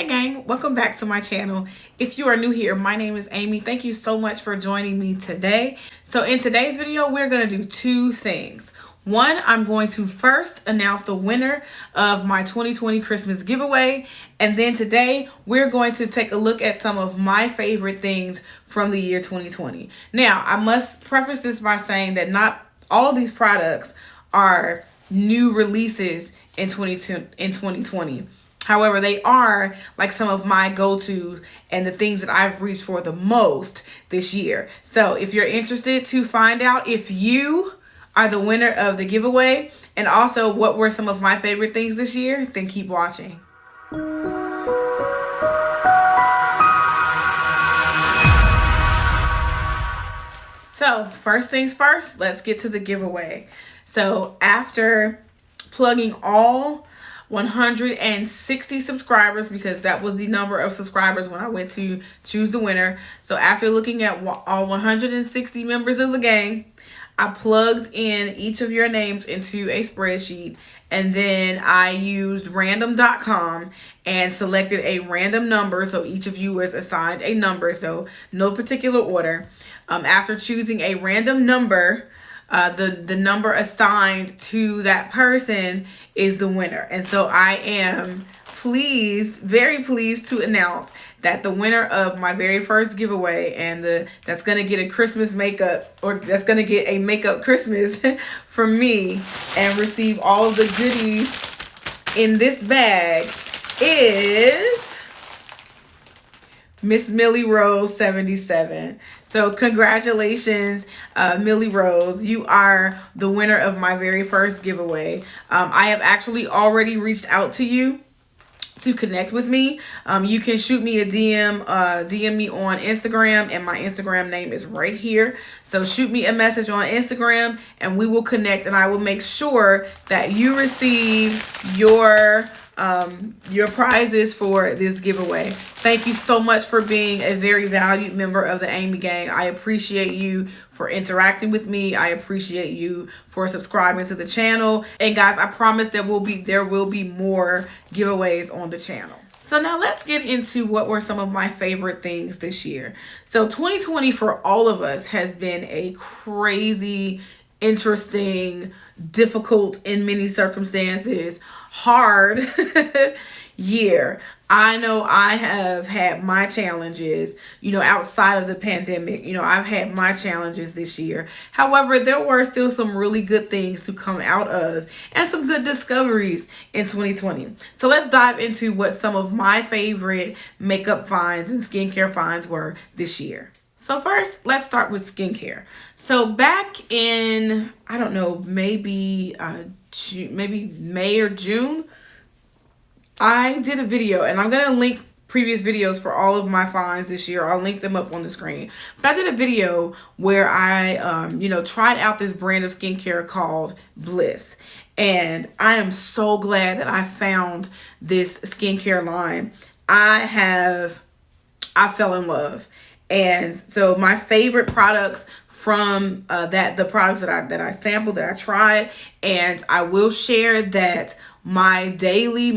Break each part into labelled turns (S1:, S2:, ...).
S1: Hey gang, welcome back to my channel. If you are new here, my name is Amy. Thank you so much for joining me today. So in today's video, we're going to do two things. One, I'm going to first announce the winner of my 2020 Christmas giveaway. And then today, we're going to take a look at some of my favorite things from the year 2020. Now, I must preface this by saying that not all of these products are new releases in 2020. However, they are like some of my go-tos and the things that I've reached for the most this year. So if you're interested to find out if you are the winner of the giveaway and also what were some of my favorite things this year, then keep watching. So first things first, let's get to the giveaway. So after plugging all 160 subscribers, because that was the number of subscribers when I went to choose the winner. So after looking at all 160 members of the gang, I plugged in each of your names into a spreadsheet, and then I used random.com and selected a random number. So each of you was assigned a number, so no particular order. After choosing a random number, the number assigned to that person is the winner. And so I am pleased, very pleased to announce that the winner of my very first giveaway and that's going to get a Christmas makeup, or that's going to get a makeup Christmas from me and receive all of the goodies in this bag is Miss Millie Rose 77. So congratulations, Millie Rose. You are the winner of my very first giveaway. I have actually already reached out to you to connect with me. You can shoot me a DM me on Instagram, and my Instagram name is right here. So shoot me a message on Instagram and we will connect, and I will make sure that you receive your prizes for this giveaway. Thank you so much for being a very valued member of the Amy Gang. I appreciate you for interacting with me. I appreciate you for subscribing to the channel. And guys, I promise there will be more giveaways on the channel. So now let's get into what were some of my favorite things this year. So 2020 for all of us has been a crazy, interesting, difficult in many circumstances, hard year. I know I have had my challenges, outside of the pandemic. I've had my challenges this year. However, there were still some really good things to come out of and some good discoveries in 2020. So let's dive into what some of my favorite makeup finds and skincare finds were this year. So first, let's start with skincare. So back in, I don't know, maybe May or June, I did a video, and I'm going to link previous videos for all of my finds this year. I'll link them up on the screen. But I did a video where I, tried out this brand of skincare called Bliss. And I am so glad that I found this skincare line. I fell in love. And so my favorite products from the products that I sampled, that I tried, and I will share that my daily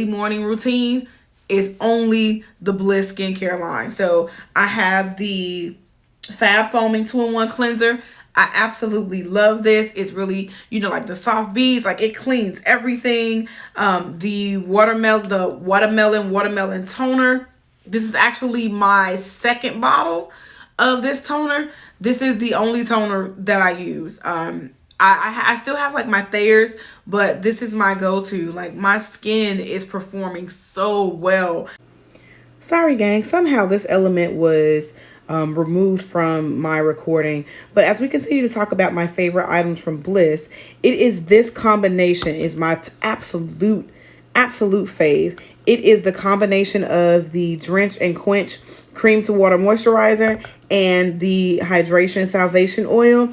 S1: morning routine is only the Bliss Skincare line. So I have the Fab Foaming 2-in-1 cleanser. I absolutely love this. It's really, like the soft beads, like it cleans everything. The watermelon toner. This is actually my second bottle of this toner. This is the only toner that I use. I still have like my Thayers, but this is my go-to. Like my skin is performing so well. Sorry gang, somehow this element was removed from my recording. But as we continue to talk about my favorite items from Bliss, it is this combination is my absolute fave. It is the combination of the Drench and Quench Cream to Water Moisturizer and the Hydration Salvation Oil.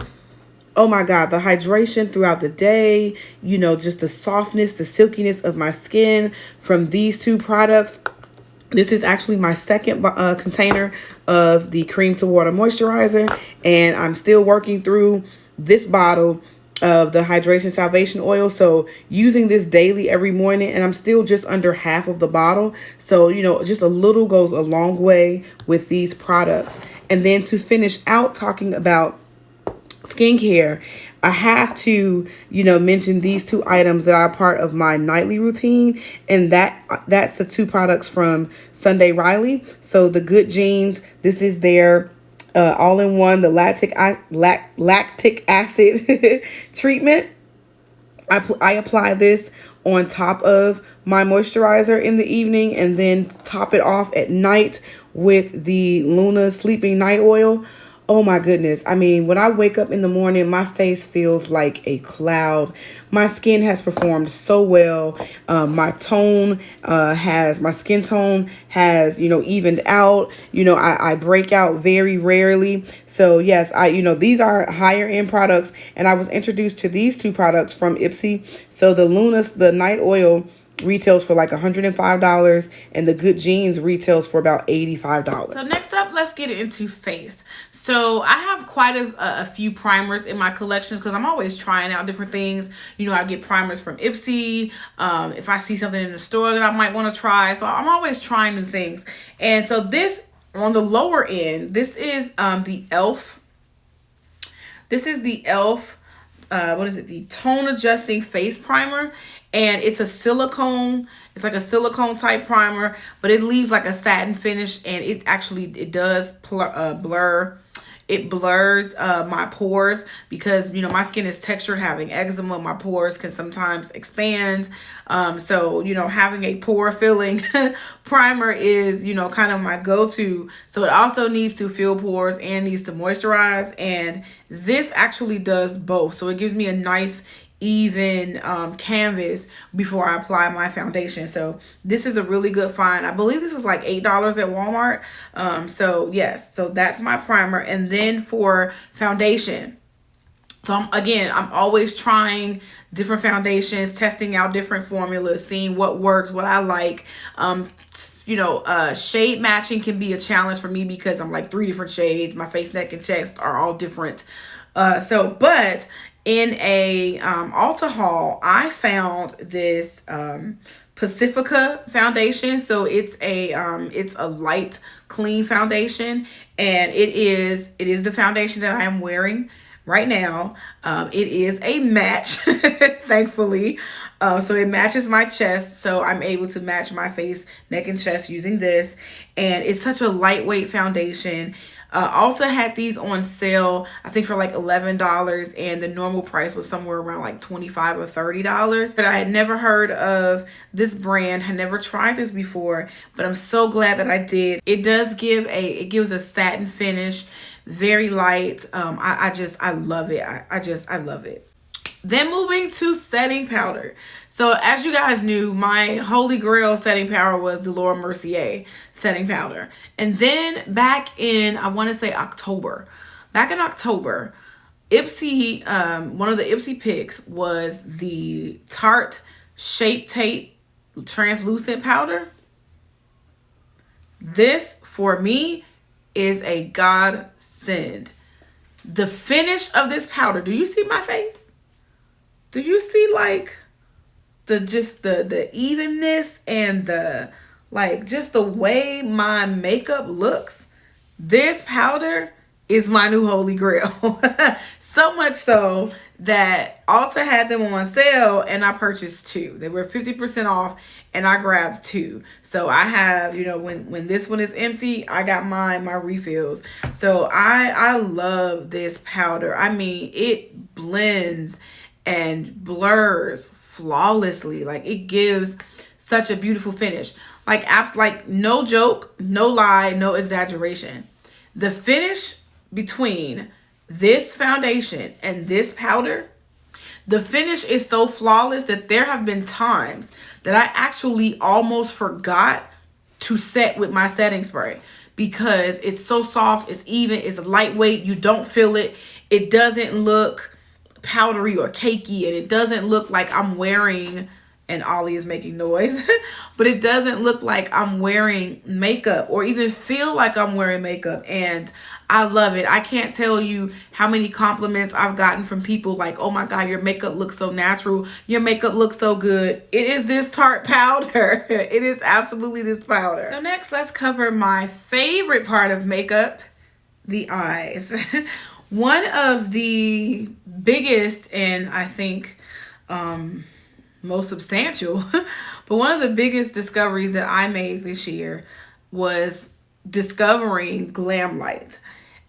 S1: Oh my God, the hydration throughout the day, just the softness, the silkiness of my skin from these two products. This is actually my second container of the Cream to Water Moisturizer, and I'm still working through this bottle of the Hydration Salvation Oil. So using this daily every morning, and I'm still just under half of the bottle. So, you know, just a little goes a long way with these products. And then to finish out talking about skincare, I have to, you know, mention these two items that are part of my nightly routine, and that's the two products from Sunday Riley. So the Good Genes, this is their all-in-one, the lactic acid treatment. I apply this on top of my moisturizer in the evening, and then top it off at night with the Luna Sleeping Night Oil. Oh my goodness. I mean, when I wake up in the morning, my face feels like a cloud. My skin has performed so well. My skin tone has, you know, evened out. You know, I break out very rarely. So yes, these are higher end products, and I was introduced to these two products from Ipsy. So the Night Oil retails for like $105, and the Good Genes retails for about $85.
S2: So next up, let's get into face. So I have quite a few primers in my collection because I'm always trying out different things. You know, I get primers from Ipsy. If I see something in the store that I might want to try. So I'm always trying new things. And so this, on the lower end, this is the e.l.f. This is the e.l.f. The tone adjusting face primer, and it's a silicone. It's like a silicone type primer, but it leaves like a satin finish, and it does blur. It blurs my pores because, you know, my skin is textured, having eczema. My pores can sometimes expand. So, you know, having a pore filling primer is, you know, kind of my go-to. So it also needs to fill pores and needs to moisturize. And this actually does both. So it gives me a nice even canvas before I apply my foundation. So this is a really good find. I believe this was like $8 at Walmart. So yes, so that's my primer. And then for foundation, so I'm always trying different foundations, testing out different formulas, seeing what works, what I like. Shade matching can be a challenge for me because I'm like 3 different shades. My face, neck, and chest are all different. But in a Ulta haul, I found this Pacifica foundation. So it's a light clean foundation, and it is the foundation that I am wearing right now. It is a match, thankfully. So it matches my chest, so I'm able to match my face, neck, and chest using this. And it's such a lightweight foundation. Also had these on sale, I think for like $11, and the normal price was somewhere around like $25 or $30. But I had never heard of this brand, had never tried this before, but I'm so glad that I did. It does it gives a satin finish, very light. I love it. I love it. Then moving to setting powder. So as you guys knew, my holy grail setting powder was the Laura Mercier setting powder. And then back in, I want to say October, Ipsy, one of the Ipsy picks was the Tarte Shape Tape Translucent Powder. This, for me, is a godsend. The finish of this powder, do you see my face? Do you see like the evenness and just the way my makeup looks? This powder is my new holy grail. So much so that Ulta had them on sale, and I purchased 2. They were 50% off, and I grabbed 2. So I have, when this one is empty, I got my refills. So I love this powder. I mean, it blends and blurs flawlessly. Like, it gives such a beautiful finish. Like no joke, no lie, no exaggeration. The finish between this foundation and this powder, the finish is so flawless that there have been times that I actually almost forgot to set with my setting spray because it's so soft, it's even, it's lightweight, you don't feel it. It doesn't look powdery or cakey, and it doesn't look like I'm wearing and Ollie is making noise, but it doesn't look like I'm wearing makeup or even feel like I'm wearing makeup. And I love it. I can't tell you how many compliments I've gotten from people like, oh my God, your makeup looks so natural. Your makeup looks so good. It is this Tarte powder. It is absolutely this powder. So next, let's cover my favorite part of makeup, the eyes. One of the biggest and I think most substantial, but one of the biggest discoveries that I made this year was discovering Glam Lite.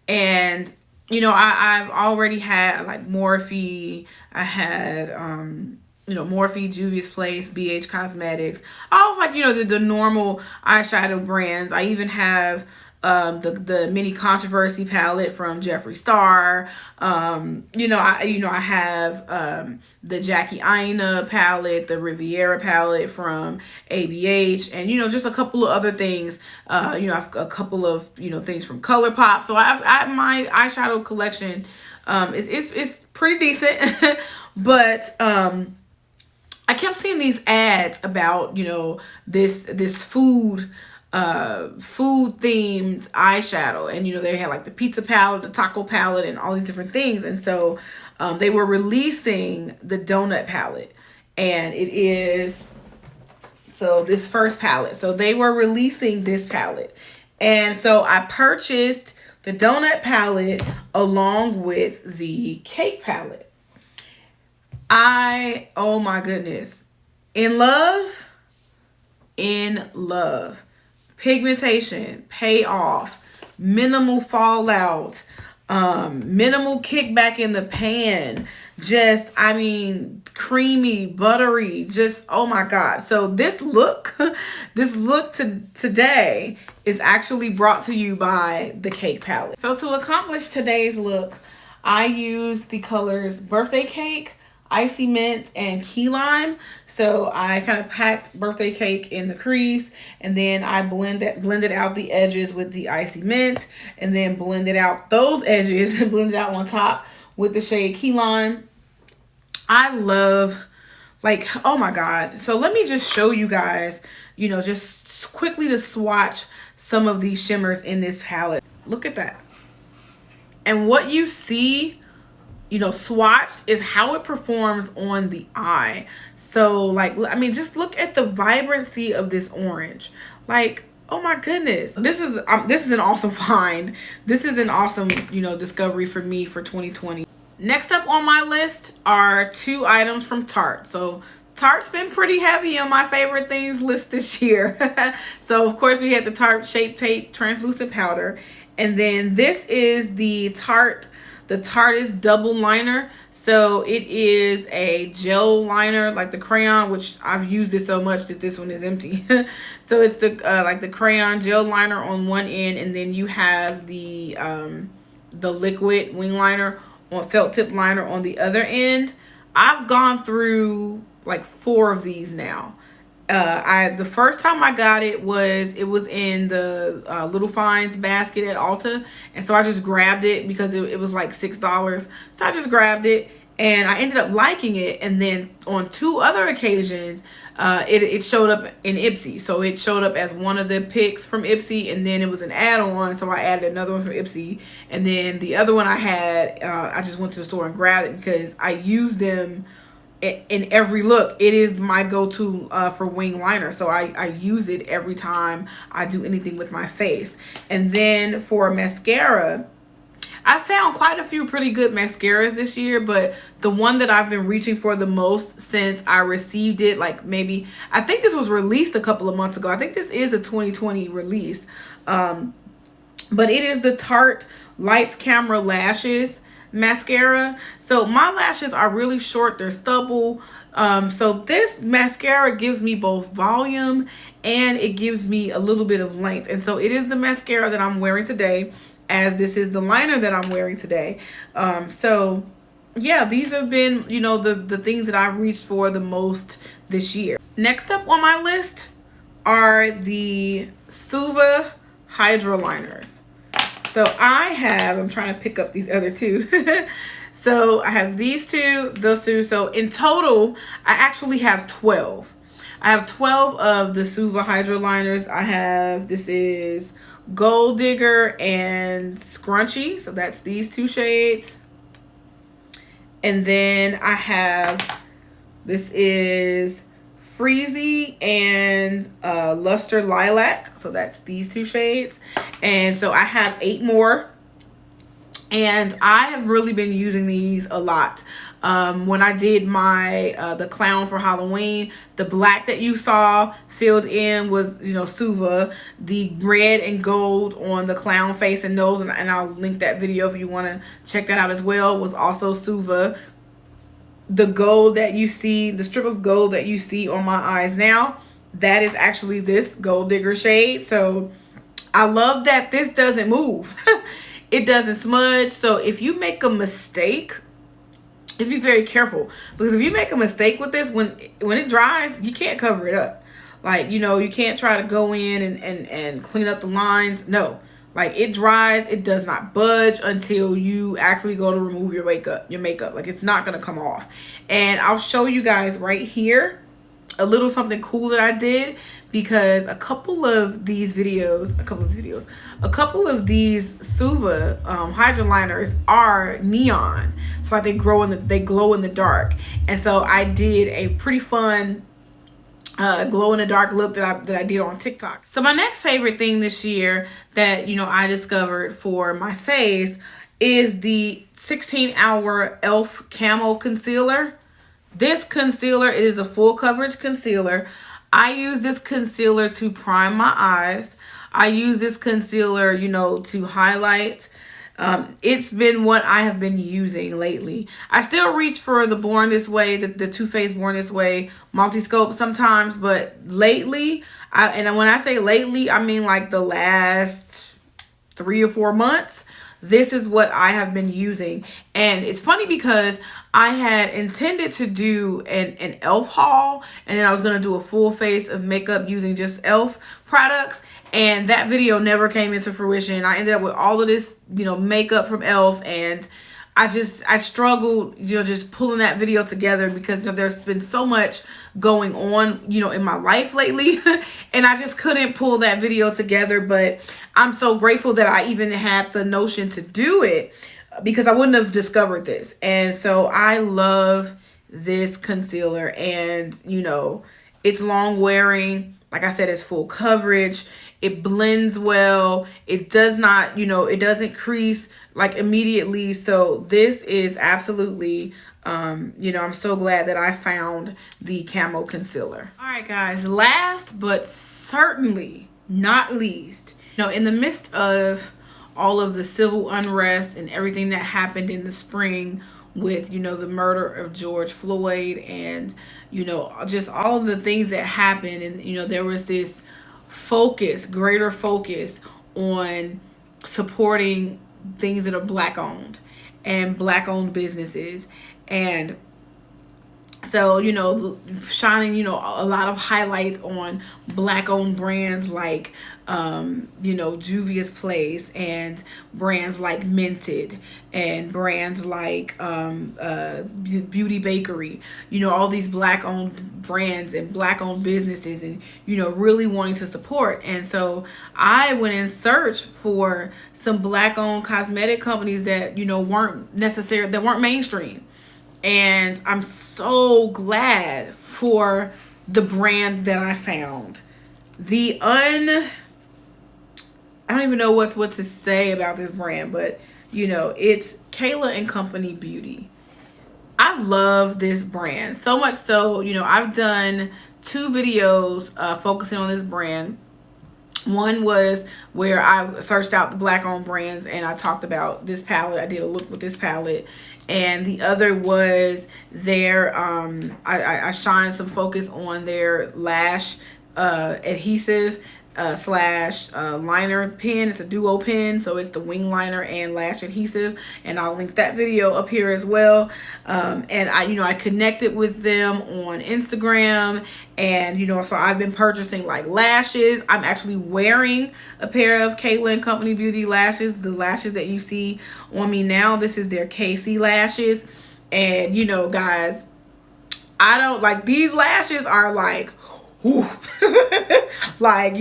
S2: And you know, I've already had like Morphe, I had you know, Morphe, Juvia's Place, BH Cosmetics, all like, you know, the normal eyeshadow brands. I even have the mini controversy palette from Jeffree Star. You know, I have the Jackie Aina palette, the Riviera palette from ABH, and you know, just a couple of other things. You know, I've a couple of, you know, things from ColourPop. So my eyeshadow collection is pretty decent, but I kept seeing these ads about, you know, this food themed eyeshadow, and you know, they had like the pizza palette, the taco palette, and all these different things. And so they were releasing the donut palette, and it is, so this first palette, so they were releasing this palette, and so I purchased the donut palette along with the cake palette. Oh my goodness, in love. Pigmentation, payoff, minimal fallout, minimal kickback in the pan, just, I mean, creamy, buttery, just, oh my God. So this look today is actually brought to you by the cake palette. So to accomplish today's look, I used the colors Birthday Cake, Icy Mint, and Key Lime. So I kind of packed Birthday Cake in the crease, and then I blended out the edges with the Icy Mint, and then blended out those edges and blended out on top with the shade Key Lime. I love, like, oh my God. So let me just show you guys, you know, just quickly to swatch some of these shimmers in this palette. Look at that. And what you see, you know, swatched is how it performs on the eye. So like, I mean, just look at the vibrancy of this orange. Like, oh my goodness, this is an awesome find. This is an awesome, you know, discovery for me for 2020. Next up on my list are two items from Tarte. So Tarte's been pretty heavy on my favorite things list this year. So of course we had the Tarte Shape Tape Translucent Powder, and then this is the Tarte Double Liner. So it is a gel liner like the crayon, which I've used it so much that this one is empty. So it's the like the crayon gel liner on one end, and then you have the liquid wing liner on felt tip liner on the other end. I've gone through like 4 of these now. The first time I got it was in the Little Finds basket at Ulta, and so I just grabbed it because it was like $6. So I just grabbed it, and I ended up liking it. And then on 2 other occasions, it showed up in Ipsy. So it showed up as one of the picks from Ipsy, and then it was an add-on, so I added another one from Ipsy. And then the other one I had, I just went to the store and grabbed it because I used them in every look. It is my go-to for wing liner, so I use it every time I do anything with my face. And then for mascara, I found quite a few pretty good mascaras this year, but the one that I've been reaching for the most since I received it, like maybe, I think this was released a couple of months ago. I think this is a 2020 release, but it is the Tarte Lights Camera Lashes mascara. So my lashes are really short, they're stubble, so this mascara gives me both volume and it gives me a little bit of length. And so it is the mascara that I'm wearing today, as this is the liner that I'm wearing today. So yeah, these have been, you know, the things that I've reached for the most this year. Next up on my list are the Suva Hydra liners. So I'm trying to pick up these other 2. So I have these two, those two. So in total, I actually have 12. I have 12 of the Suva Hydro Liners. I have, this is Gold Digger and Scrunchy. So that's these two shades. And then I have, this is Freezy and Luster Lilac. So that's these two shades. And so I have 8 more. And I have really been using these a lot. When I did my the clown for Halloween, the black that you saw filled in was, you know, Suva. The red and gold on the clown face and nose, and I'll link that video if you want to check that out as well, was also Suva. The gold that you see, the strip of gold that you see on my eyes now, that is actually this Gold Digger shade. So I love that this doesn't move. It doesn't smudge. So if you make a mistake, just be very careful, because if you make a mistake with this, when it dries, you can't cover it up. Like, you know, you can't try to go in and clean up the lines. No, like, it dries, it does not budge until you actually go to remove your makeup. Like, it's not going to come off. And I'll show you guys right here a little something cool that I did, because a couple of these Suva hydro liners are neon, so like they glow in the dark. And so I did a pretty fun glow in the dark look that I did on TikTok. So my next favorite thing this year that, you know, I discovered for my face is the 16-hour e.l.f. Camo concealer. This concealer, it is a full coverage concealer. I use this concealer to prime my eyes. I use this concealer, you know, to highlight. It's been what I have been using lately. I still reach for the Born This Way, the Too Faced Born This Way multi-scope sometimes, but lately, and when I say lately, I mean like the last 3 or 4 months, this is what I have been using. And it's funny because I had intended to do an e.l.f. haul, and then I was going to do a full face of makeup using just e.l.f. products, and that video never came into fruition. I ended up with all of this, you know, makeup from e.l.f., and I struggled, you know, just pulling that video together, because, you know, there's been so much going on, you know, in my life lately, and I just couldn't pull that video together. But I'm so grateful that I even had the notion to do it, because I wouldn't have discovered this. And so I love this concealer, and, you know, it's long wearing. Like I said, it's full coverage. It blends well. It does not, you know, it doesn't crease like immediately. So this is absolutely, you know, I'm so glad that I found the Camo concealer. All right, guys, last but certainly not least, you know, in the midst of all of the civil unrest and everything that happened in the spring with, you know, the murder of George Floyd, and, you know, just all of the things that happened. And, you know, there was this greater focus on supporting things that are Black owned and Black owned businesses. And so, you know, shining, you know, a lot of highlights on Black owned brands like, you know, Juvia's Place, and brands like Minted, and brands like Beauty Bakery, you know, all these Black owned brands and Black owned businesses, and, you know, really wanting to support. And so I went in search for some Black owned cosmetic companies that, you know, weren't mainstream. And I'm so glad for the brand that I found. I don't even know what to say about this brand, but, you know, it's Kaila and Company Beauty. I love this brand so much so, you know, I've done 2 videos focusing on this brand. One was where I searched out the Black owned brands and I talked about this palette. I did a look with this palette. And the other was their, I shined some focus on their lash adhesive slash liner pen. It's a duo pen, so it's the wing liner and lash adhesive, and I'll link that video up here as well. And I connected with them on Instagram, and so I've been purchasing like lashes. I'm actually wearing a pair of Kaila and Company Beauty lashes, the lashes that you see on me now. This is their KC lashes, and guys, I don't like these lashes are like like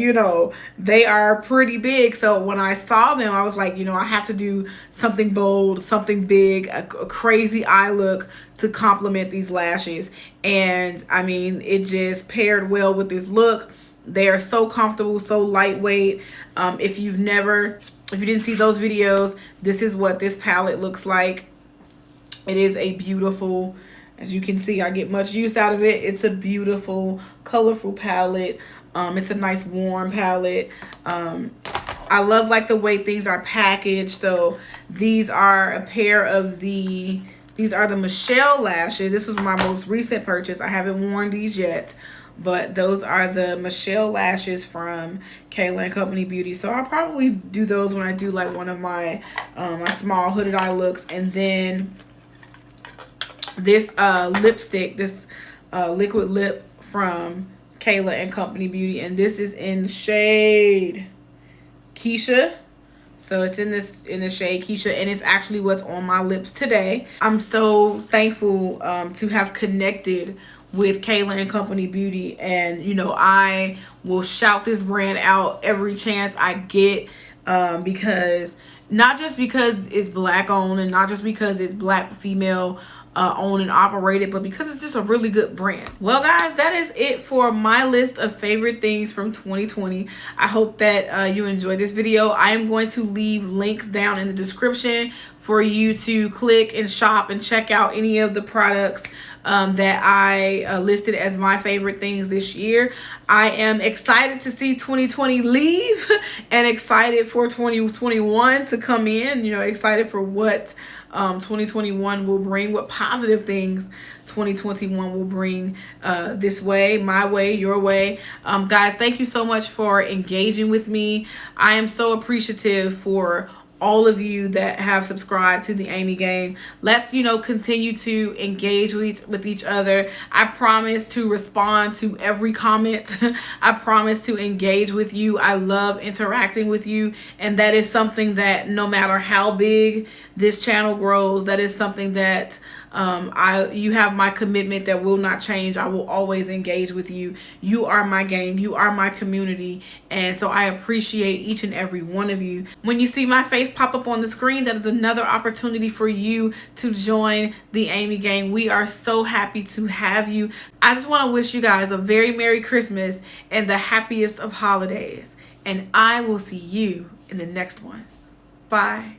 S2: they are pretty big. So when I saw them, I was like, I have to do something bold, something big, a crazy eye look to complement these lashes. And I mean, it just paired well with this look. They are so comfortable, so lightweight. If you didn't see those videos, this is what this palette looks like. It is a beautiful, as you can see, I get much use out of it. It's a beautiful, colorful palette. It's a nice warm palette. I love like the way things are packaged. So these are a pair of these are the Michelle lashes. This was my most recent purchase. I haven't worn these yet, but those are the Michelle lashes from Kaila and Company Beauty. So I'll probably do those when I do like one of my my small hooded eye looks. And then this lipstick, this liquid lip from Kaila and Company Beauty, and this is in the shade Keisha. So it's in the shade Keisha, and it's actually what's on my lips today. I'm so thankful to have connected with Kaila and Company Beauty, and I will shout this brand out every chance I get, because not just because it's Black owned and not just because it's Black female owned and operated, but because it's just a really good brand. Well guys, that is it for my list of favorite things from 2020. I hope that you enjoyed this video. I am going to leave links down in the description for you to click and shop and check out any of the products that I listed as my favorite things this year. I am excited to see 2020 leave and excited for 2021 to come in. Excited for what 2021 will bring, what positive things 2021 will bring this way, my way, your way. Guys, thank you so much for engaging with me. I am so appreciative for all of you that have subscribed to the Amy Gang. Let's continue to engage with each other. I promise to respond to every comment. I promise to engage with you. I love interacting with you, and that is something that no matter how big this channel grows, that is something that you have my commitment that will not change. I will always engage with you. You are my gang. You are my community. And so I appreciate each and every one of you. When you see my face pop up on the screen, that is another opportunity for you to join the Amy Gang. We are so happy to have you. I just want to wish you guys a very Merry Christmas and the happiest of holidays. And I will see you in the next one. Bye.